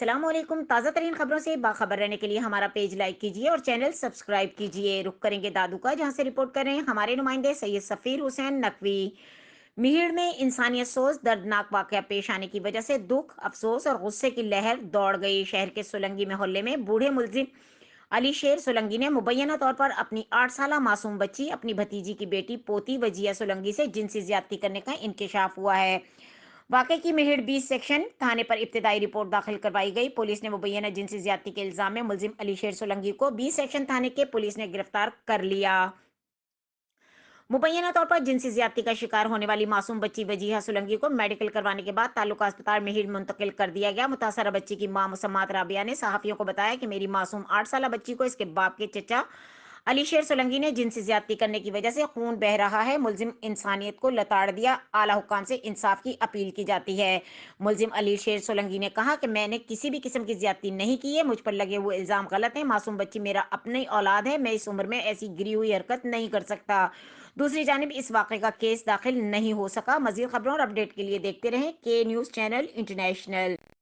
السلام علیکم۔ تازہ ترین خبروں سے باخبر رہنے کے لیے ہمارا پیج لائک کیجیے اور چینل سبسکرائب کیجیے۔ رخ کریں گے دادو کا، جہاں سے رپورٹ کر رہے ہیں ہمارے نمائندے سید سفیر حسین نقوی۔ میڑ میں انسانیت سوز دردناک واقعہ پیش آنے کی وجہ سے دکھ، افسوس اور غصے کی لہر دوڑ گئی۔ شہر کے سولنگی محلے میں بوڑھے ملزم علی شیر سولنگی نے مبینہ طور پر اپنی 8 سالہ معصوم بچی، اپنی بھتیجی کی بیٹی پوتی وجیہ سولنگی سے جنسی زیادتی کرنے کا انکشاف ہوا ہے۔ واقعے کی مہیڑ 20 سیکشن تھانے پر ابتدائی رپورٹ داخل کروائی گئی۔ پولیس نے مبینہ جنسی زیادتی کے الزام میں ملزم علی شیر سولنگی کو 20 سیکشن تھانے کے پولیس نے گرفتار کر لیا۔ مبینہ طور پر جنسی زیادتی کا شکار ہونے والی معصوم بچی وجیہہ سولنگی کو میڈیکل کروانے کے بعد تعلقہ اسپتال مہیڑ منتقل کر دیا گیا۔ متاثرہ بچی کی ماں مسمات رابعہ نے صحافیوں کو بتایا کہ میری معصوم 8 سالہ بچی کو اس کے باپ کے چچا علی شیر سولنگی نے جنسی زیادتی کرنے کی وجہ سے خون بہہ رہا ہے۔ ملزم انسانیت کو لتاڑ دیا۔ اعلیٰ حکام سے انصاف کی اپیل کی جاتی ہے۔ ملزم علی شیر سولنگی نے کہا کہ میں نے کسی بھی قسم کی زیادتی نہیں کی ہے، مجھ پر لگے ہوئے الزام غلط ہیں۔ معصوم بچی میرا اپنی اولاد ہے، میں اس عمر میں ایسی گری ہوئی حرکت نہیں کر سکتا۔ دوسری جانب اس واقعے کا کیس داخل نہیں ہو سکا۔ مزید خبروں اور اپڈیٹ کے لیے دیکھتے رہیں کے نیوز چینل انٹرنیشنل۔